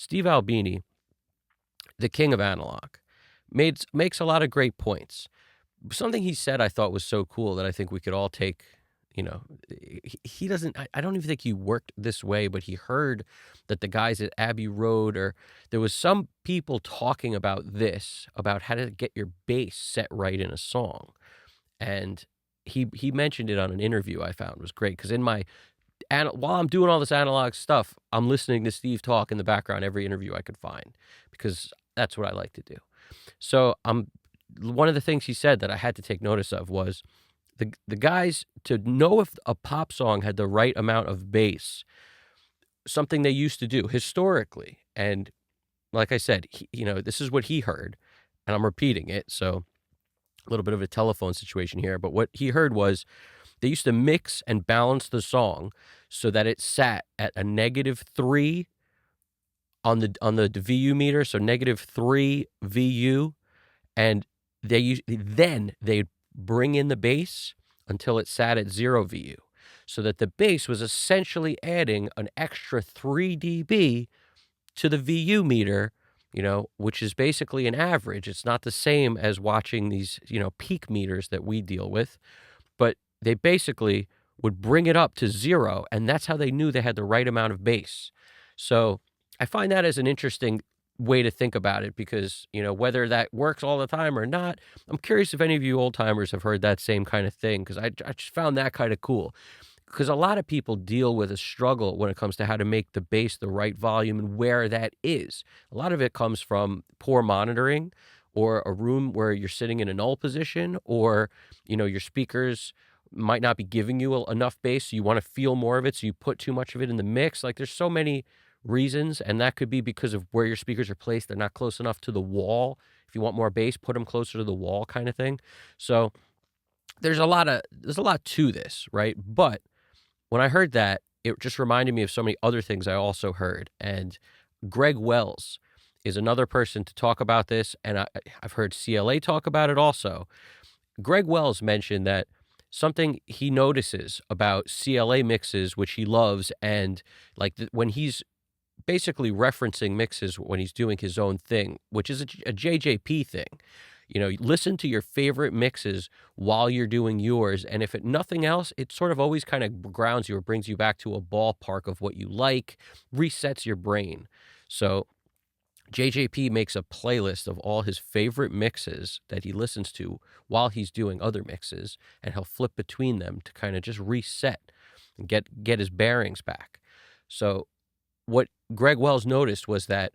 Steve Albini, the king of analog, makes a lot of great points. Something he said I thought was so cool that I think we could all take. He doesn't. I don't even think he worked this way, but he heard that the guys at Abbey Road, or there was some people talking about this, about how to get your bass set right in a song, and he mentioned it on an interview I found was great because while I'm doing all this analog stuff, I'm listening to Steve talk in the background every interview I could find because that's what I like to do. So one of the things he said that I had to take notice of was the guys, to know if a pop song had the right amount of bass, something they used to do historically. And like I said, this is what he heard, and I'm repeating it. So a little bit of a telephone situation here, but what he heard was they used to mix and balance the song so that it sat at a -3 on the VU meter, so -3 VU, and then they'd bring in the bass until it sat at 0 VU, so that the bass was essentially adding an extra 3 dB to the VU meter, which is basically an average. It's not the same as watching these, peak meters that we deal with, but they basically would bring it up to 0, and that's how they knew they had the right amount of bass. So I find that as an interesting way to think about it because, whether that works all the time or not, I'm curious if any of you old timers have heard that same kind of thing, because I just found that kind of cool. Because a lot of people deal with a struggle when it comes to how to make the bass the right volume and where that is. A lot of it comes from poor monitoring, or a room where you're sitting in a null position, or, your speakers might not be giving you enough bass, so you want to feel more of it, so you put too much of it in the mix. Like, there's so many reasons, and that could be because of where your speakers are placed. They're not close enough to the wall. If you want more bass, put them closer to the wall, kind of thing. So there's a lot to this, right? But when I heard that, it just reminded me of so many other things I also heard. And Greg Wells is another person to talk about this, and I've heard CLA talk about it also. Greg Wells mentioned that something he notices about CLA mixes, which he loves, and like when he's basically referencing mixes when he's doing his own thing, which is a JJP thing. Listen to your favorite mixes while you're doing yours, and if nothing else, it sort of always kind of grounds you or brings you back to a ballpark of what you like, resets your brain. So JJP makes a playlist of all his favorite mixes that he listens to while he's doing other mixes, and he'll flip between them to kind of just reset and get his bearings back. So what Greg Wells noticed was that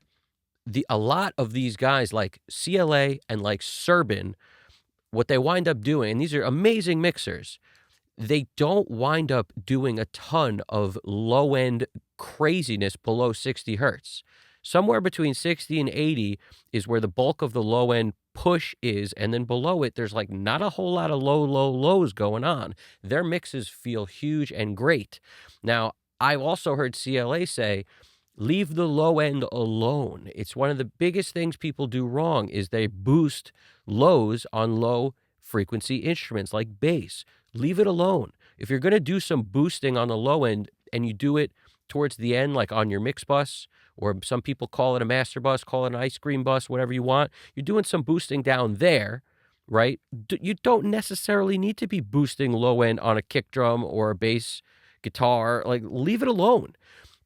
a lot of these guys like CLA and like Serban, what they wind up doing, and these are amazing mixers, they don't wind up doing a ton of low-end craziness below 60 hertz. Somewhere between 60 and 80 is where the bulk of the low-end push is, and then below it, there's like not a whole lot of lows going on. Their mixes feel huge and great. Now, I've also heard CLA say, leave the low end alone. It's one of the biggest things people do wrong is they boost lows on low frequency instruments like bass. Leave it alone. If you're going to do some boosting on the low end and you do it towards the end, like on your mix bus, or some people call it a master bus, call it an ice cream bus, whatever you want, you're doing some boosting down there, right? You don't necessarily need to be boosting low end on a kick drum or a bass guitar. Like, leave it alone.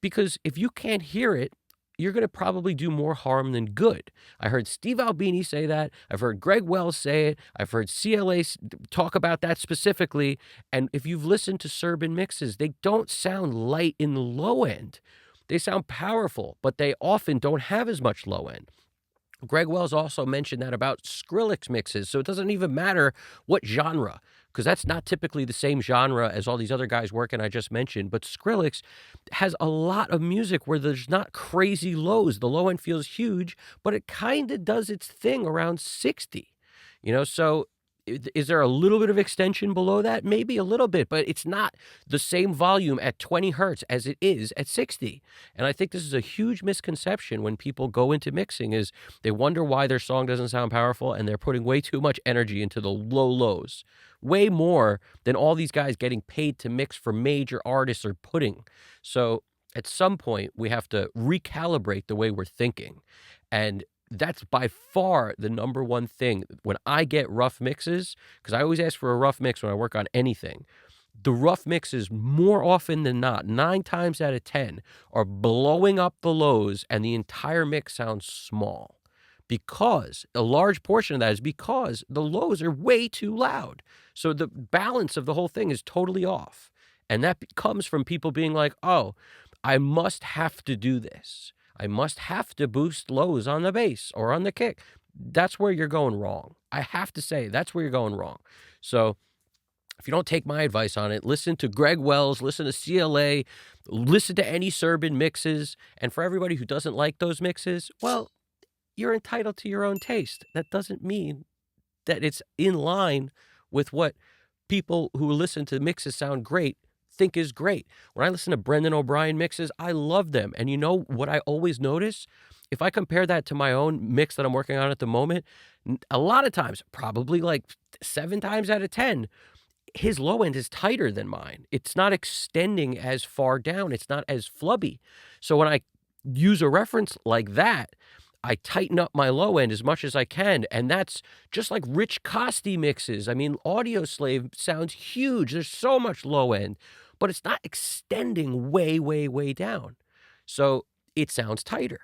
Because if you can't hear it, you're going to probably do more harm than good. I heard Steve Albini say that. I've heard Greg Wells say it. I've heard CLA talk about that specifically. And if you've listened to Serban mixes, they don't sound light in the low end. They sound powerful, but they often don't have as much low end. Greg Wells also mentioned that about Skrillex mixes, so it doesn't even matter what genre, because that's not typically the same genre as all these other guys working I just mentioned, but Skrillex has a lot of music where there's not crazy lows. The low end feels huge, but it kind of does its thing around 60, so is there a little bit of extension below that? Maybe a little bit, but it's not the same volume at 20 hertz as it is at 60. And I think this is a huge misconception when people go into mixing is they wonder why their song doesn't sound powerful, and they're putting way too much energy into the low lows. Way more than all these guys getting paid to mix for major artists are putting. So At some point, we have to recalibrate the way we're thinking, and that's by far the number one thing. When I get rough mixes, because I always ask for a rough mix when I work on anything, the rough mixes more often than not, 9 times out of 10, are blowing up the lows and the entire mix sounds small. Because a large portion of that is because the lows are way too loud. So the balance of the whole thing is totally off. And that comes from people being like, "Oh, I must have to do this. I must have to boost lows on the bass or on the kick." That's where you're going wrong. I have to say, that's where you're going wrong. So if you don't take my advice on it, listen to Greg Wells, listen to CLA, listen to any Serban mixes. And for everybody who doesn't like those mixes, well, you're entitled to your own taste. That doesn't mean that it's in line with what people who listen to mixes sound great think is great. When I listen to Brendan O'Brien mixes, I love them. And you know what I always notice? If I compare that to my own mix that I'm working on at the moment, a lot of times, probably like 7 times out of 10, his low end is tighter than mine. It's not extending as far down. It's not as flubby. So when I use a reference like that, I tighten up my low end as much as I can. And that's just like Rich Costi mixes. I mean, Audio Slave sounds huge. There's so much low end, but it's not extending way, way, way down. So it sounds tighter.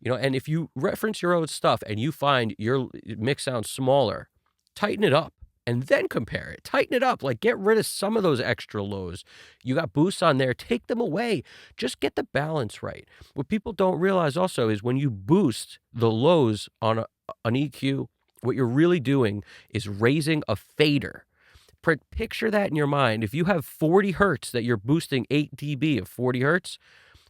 And if you reference your own stuff and you find your mix sounds smaller, tighten it up and then compare it. Tighten it up. Like, get rid of some of those extra lows. You got boosts on there, take them away. Just get the balance right. What people don't realize also is when you boost the lows on an EQ, what you're really doing is raising a fader. Picture that in your mind. If you have 40 hertz that you're boosting 8 dB of 40 hertz,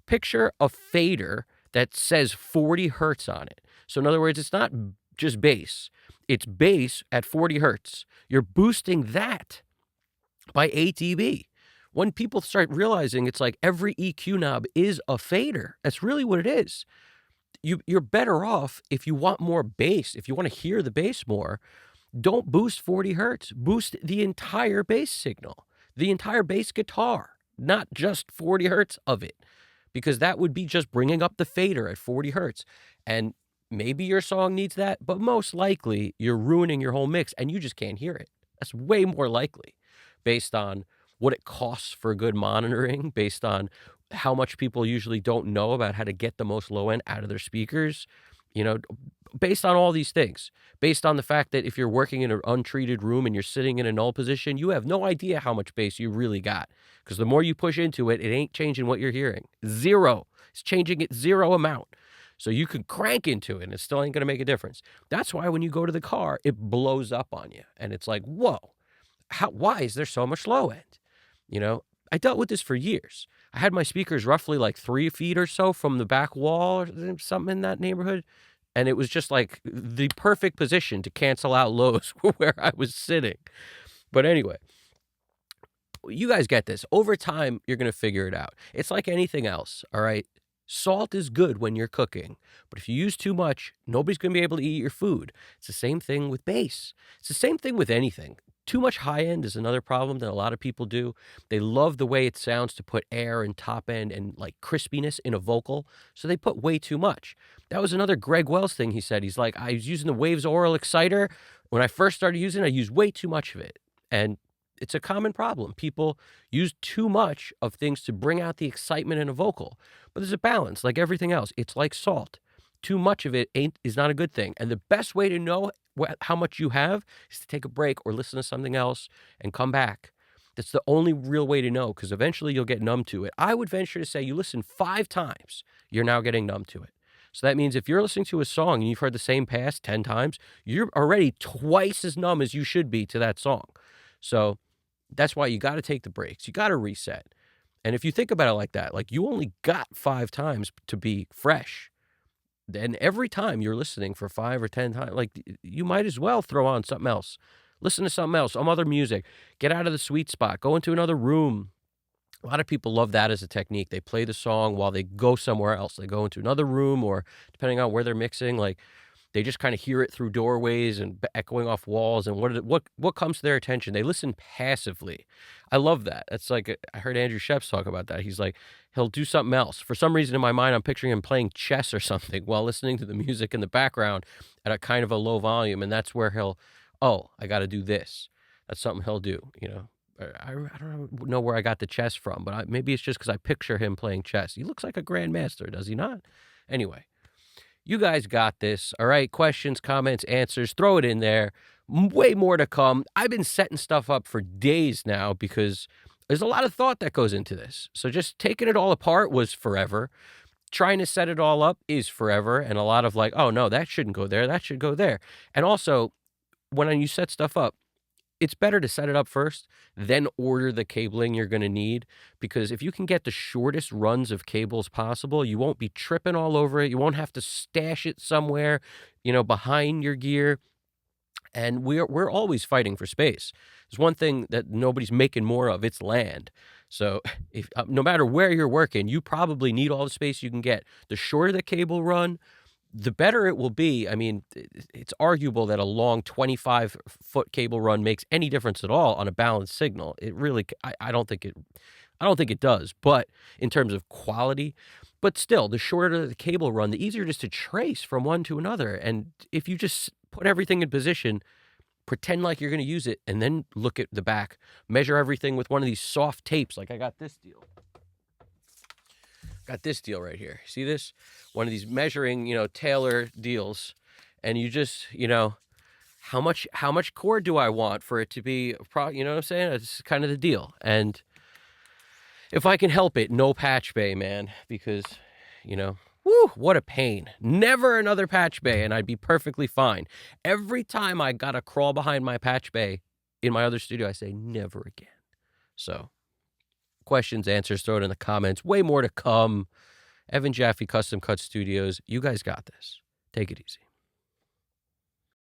picture a fader that says 40 hertz on it. So in other words, it's not just bass. It's bass at 40 hertz. You're boosting that by 8 dB. When people start realizing it's like every EQ knob is a fader, that's really what it is. You're better off if you want more bass, if you want to hear the bass more, don't boost 40 hertz. Boost the entire bass signal, the entire bass guitar, not just 40 hertz of it, because that would be just bringing up the fader at 40 hertz. And maybe your song needs that, but most likely you're ruining your whole mix and you just can't hear it. That's way more likely based on what it costs for good monitoring, based on how much people usually don't know about how to get the most low end out of their speakers, based on all these things, based on the fact that if you're working in an untreated room and you're sitting in a null position, you have no idea how much bass you really got, because the more you push into it, it ain't changing what you're hearing. Zero. It's changing it zero amount. So you can crank into it and it still ain't going to make a difference. That's why when you go to the car, it blows up on you. And it's like, whoa, why is there so much low end? I dealt with this for years. I had my speakers roughly like 3 feet or so from the back wall or something in that neighborhood. And it was just like the perfect position to cancel out lows where I was sitting. But anyway, you guys get this. Over time, you're going to figure it out. It's like anything else, all right? Salt is good when you're cooking, but if you use too much, nobody's going to be able to eat your food. It's the same thing with bass. It's the same thing with anything. Too much high end is another problem that a lot of people do. They love the way it sounds to put air and top end and like crispiness in a vocal, so they put way too much. That was another Greg Wells thing he said. He's like, I was using the Waves Oral Exciter. When I first started using it, I used way too much of it. And it's a common problem. People use too much of things to bring out the excitement in a vocal. But there's a balance, like everything else. It's like salt. Too much of it is not a good thing. And the best way to know how much you have is to take a break or listen to something else and come back. That's the only real way to know, because eventually you'll get numb to it. I would venture to say you listen 5 times, you're now getting numb to it. So that means if you're listening to a song and you've heard the same pass 10 times, you're already twice as numb as you should be to that song. So that's why you got to take the breaks. You got to reset. And if you think about it like that, like you only got 5 times to be fresh. Then every time you're listening for 5 or 10 times, like you might as well throw on something else. Listen to something else, some other music. Get out of the sweet spot. Go into another room. A lot of people love that as a technique. They play the song while they go somewhere else. They go into another room, or depending on where they're mixing, like They just kinda hear it through doorways and echoing off walls, and what comes to their attention? They listen passively. I love that. It's like, I heard Andrew Sheps talk about that. He's like, he'll do something else. For some reason in my mind, I'm picturing him playing chess or something while listening to the music in the background at a kind of a low volume, and that's where he'll, "Oh, I gotta do this." That's something he'll do, you know? I don't know where I got the chess from, but maybe it's just because I picture him playing chess. He looks like a grandmaster, does he not? Anyway, you guys got this, all right? Questions, comments, answers, throw it in there. Way more to come. I've been setting stuff up for days now because there's a lot of thought that goes into this. So just taking it all apart was forever. Trying to set it all up is forever, and a lot of like, "Oh, no, that shouldn't go there. That should go there." And also, when you set stuff up, it's better to set it up first, then order the cabling you're gonna need, because if you can get the shortest runs of cables possible, you won't be tripping all over it, you won't have to stash it somewhere, behind your gear, and we're always fighting for space. There's one thing that nobody's making more of, it's land. So, if no matter where you're working, you probably need all the space you can get. The shorter the cable run, the better it will be. I mean, it's arguable that a long 25-foot cable run makes any difference at all on a balanced signal. It really, I don't think it does. But in terms of quality, but still, the shorter the cable run, the easier it is to trace from one to another. And if you just put everything in position, pretend like you're going to use it, and then look at the back, measure everything with one of these soft tapes, like I got this deal. Got this deal right here. See this? One of these measuring, Taylor deals. And you just, how much cord do I want for it to be, you know what I'm saying? It's kind of the deal. And if I can help it, no patch bay, man, because, whoo, what a pain. Never another patch bay, and I'd be perfectly fine. Every time I gotta crawl behind my patch bay in my other studio, I say never again. So, questions, answers, throw it in the comments. Way more to come. Evan Jaffe, Custom Cut Studios. You guys got this. Take it easy.